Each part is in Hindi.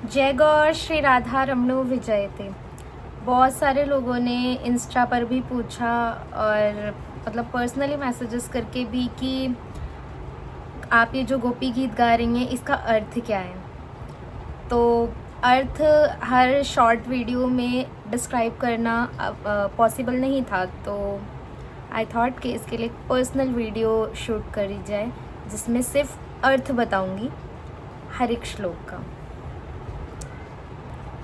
जय गौर श्री राधा रमणो विजयते। बहुत सारे लोगों ने इंस्टा पर भी पूछा और मतलब पर्सनली मैसेजेस करके भी कि आप ये जो गोपी गीत गा रही हैं इसका अर्थ क्या है। तो अर्थ हर शॉर्ट वीडियो में डिस्क्राइब करना पॉसिबल नहीं था, तो आई थॉट कि इसके लिए पर्सनल वीडियो शूट करी जाए जिसमें सिर्फ अर्थ बताऊंगी हर एक श्लोक का।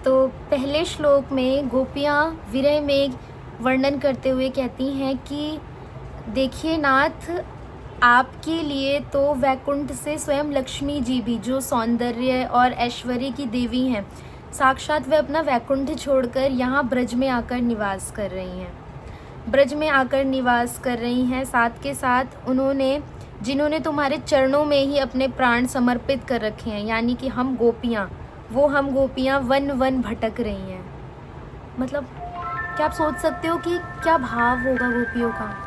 तो पहले श्लोक में गोपियाँ विरह में वर्णन करते हुए कहती हैं कि देखिए नाथ, आपके लिए तो वैकुंठ से स्वयं लक्ष्मी जी भी, जो सौंदर्य और ऐश्वर्य की देवी हैं, साक्षात वे अपना वैकुंठ छोड़कर यहाँ ब्रज में आकर निवास कर रही हैं। ब्रज में आकर निवास कर रही हैं, साथ के साथ उन्होंने जिन्होंने तुम्हारे चरणों में ही अपने प्राण समर्पित कर रखे हैं, यानी कि हम गोपियाँ, वो हम गोपियाँ वन वन भटक रही हैं। मतलब क्या आप सोच सकते हो कि क्या भाव होगा गोपियों का?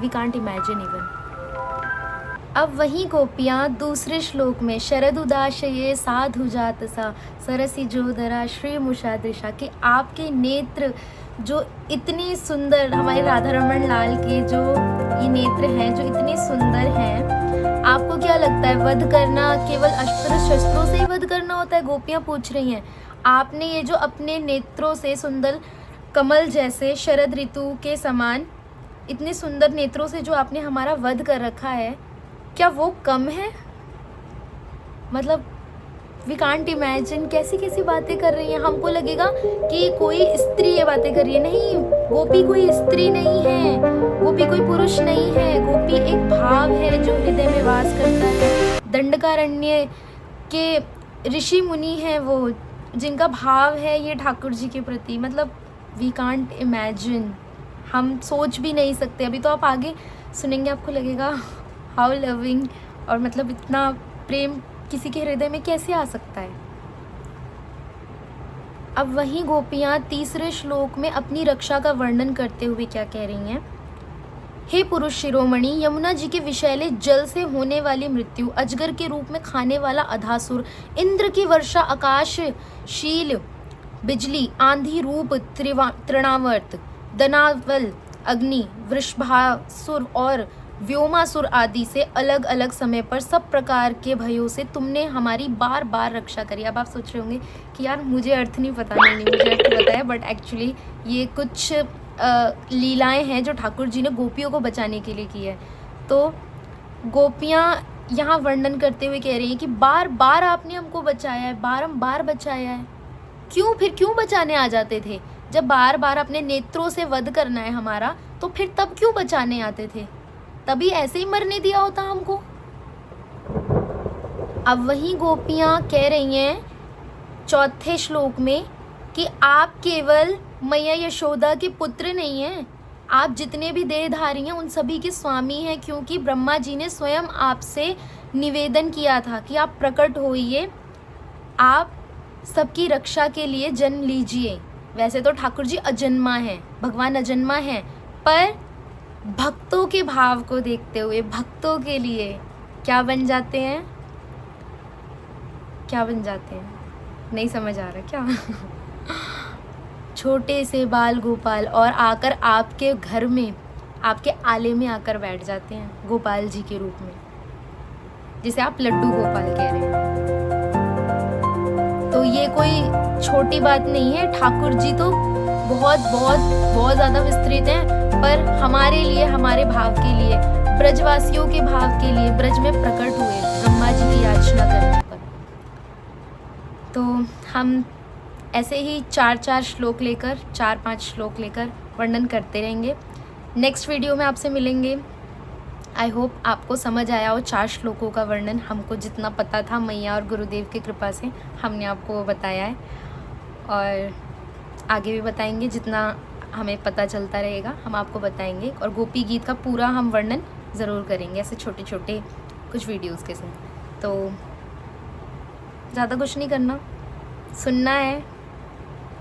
We can't imagine even. अब वही गोपियाँ दूसरे श्लोक में शरद उदाशये साधु जात सा सरसी जोधरा श्री मुषा दृशा, कि आपके नेत्र जो इतनी सुंदर, हमारे राधा रमन लाल के जो ये नेत्र हैं जो इतने सुंदर हैं, आपको क्या लगता है वध करना केवल अस्त्र शस्त्रों से ही वध करना होता है? गोपियाँ पूछ रही हैं। आपने ये जो अपने नेत्रों से सुंदर कमल जैसे शरद ऋतु के समान इतने सुंदर नेत्रों से जो आपने हमारा वध कर रखा है, क्या वो कम है? मतलब वी कांट इमेजिन कैसी कैसी बातें कर रही हैं। हमको लगेगा कि कोई स्त्री ये बातें कर रही है। नहीं, गोपी कोई स्त्री नहीं है, गोपी कोई पुरुष नहीं है, गोपी एक भाव है जो हृदय में वास करता है। दंडकारण्य के ऋषि मुनि हैं वो, जिनका भाव है ये ठाकुर जी के प्रति। मतलब वी कांट इमेजिन, हम सोच भी नहीं सकते। अभी तो आप आगे सुनेंगे, आपको लगेगा हाउ लविंग, और मतलब इतना प्रेम किसी के हृदय में कैसे आ सकता है। अब वही गोपियाँ तीसरे श्लोक में अपनी रक्षा का वर्णन करते हुए क्या कह रही हैं? हे पुरुष शिरोमणि, यमुना जी के विषैले जल से होने वाली मृत्यु, अजगर के रूप में खाने वाला अधासुर, इंद्र की वर्षा, आकाश शील बिजली, आंधी रूप तृणावर्त, दनावल अग्नि, वृषभासुर और व्योमासुर आदि से अलग अलग समय पर सब प्रकार के भयों से तुमने हमारी बार बार रक्षा करी। अब आप सोच रहे होंगे कि यार मुझे अर्थ नहीं पता। नहीं, मुझे अर्थ पता है, बट एक्चुअली ये कुछ लीलाएं हैं जो ठाकुर जी ने गोपियों को बचाने के लिए की है। तो गोपियाँ यहाँ वर्णन करते हुए कह रही हैं कि बार बार आपने हमको बचाया है, बारंबार बचाया है। क्यों बचाने आ जाते थे? जब बार बार अपने नेत्रों से वध करना है हमारा, तो फिर तब क्यों बचाने आते थे? तभी ऐसे ही मरने दिया होता हमको। अब वही गोपियाँ कह रही हैं चौथे श्लोक में कि आप केवल मैया यशोदा के पुत्र नहीं हैं, आप जितने भी देहधारी हैं उन सभी के स्वामी हैं, क्योंकि ब्रह्मा जी ने स्वयं आपसे निवेदन किया था कि आप प्रकट होइए, आप सबकी रक्षा के लिए जन्म लीजिए। वैसे तो ठाकुर जी अजन्मा हैं, भगवान अजन्मा हैं, पर भक्तों के भाव को देखते हुए भक्तों के लिए क्या बन जाते हैं? क्या बन जाते हैं? नहीं समझ आ रहा क्या? छोटे से बाल गोपाल, और आकर आपके घर में, आपके आले में आकर बैठ जाते हैं गोपाल जी के रूप में, जिसे आप लड्डू गोपाल कह रहे हैं। तो ये कोई छोटी बात नहीं है। ठाकुर जी तो बहुत बहुत बहुत ज़्यादा विस्तृत हैं, पर हमारे लिए, हमारे भाव के लिए, ब्रजवासियों के भाव के लिए ब्रज में प्रकट हुए ब्रह्मा जी की याचना करने पर। तो हम ऐसे ही 4-4 श्लोक लेकर, 4-5 श्लोक लेकर वर्णन करते रहेंगे। नेक्स्ट वीडियो में आपसे मिलेंगे। आई होप आपको समझ आया हो 4 श्लोकों का वर्णन। हमको जितना पता था मैया और गुरुदेव की कृपा से हमने आपको बताया है, और आगे भी बताएंगे। जितना हमें पता चलता रहेगा हम आपको बताएंगे, और गोपी गीत का पूरा हम वर्णन ज़रूर करेंगे ऐसे छोटे छोटे कुछ वीडियोस के साथ। तो ज़्यादा कुछ नहीं करना, सुनना है,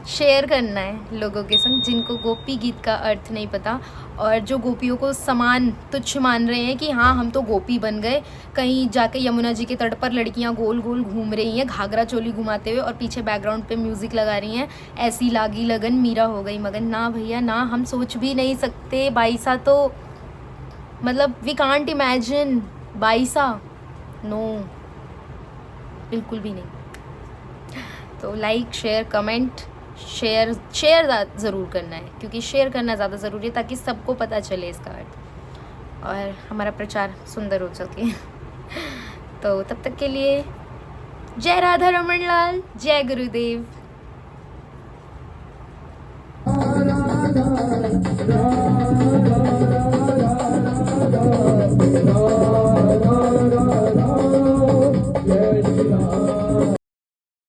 शेयर करना है लोगों के संग जिनको गोपी गीत का अर्थ नहीं पता, और जो गोपियों को समान तुच्छ मान रहे हैं कि हाँ हम तो गोपी बन गए। कहीं जाके यमुना जी के तट पर लड़कियां गोल गोल घूम रही हैं घाघरा चोली घुमाते हुए, और पीछे बैकग्राउंड पे म्यूज़िक लगा रही हैं, ऐसी लागी लगन मीरा हो गई मगन। ना भैया ना, हम सोच भी नहीं सकते। बाईसा तो मतलब वी कांट इमेजिन बाईसा, नो, बिल्कुल भी नहीं। तो लाइक शेयर कमेंट शेयर ज़रूर करना है, क्योंकि शेयर करना ज़्यादा ज़रूरी है ताकि सबको पता चले इसका अर्थ और हमारा प्रचार सुंदर हो सके। तो तब तक के लिए जय राधा रमन लाल, जय गुरुदेव।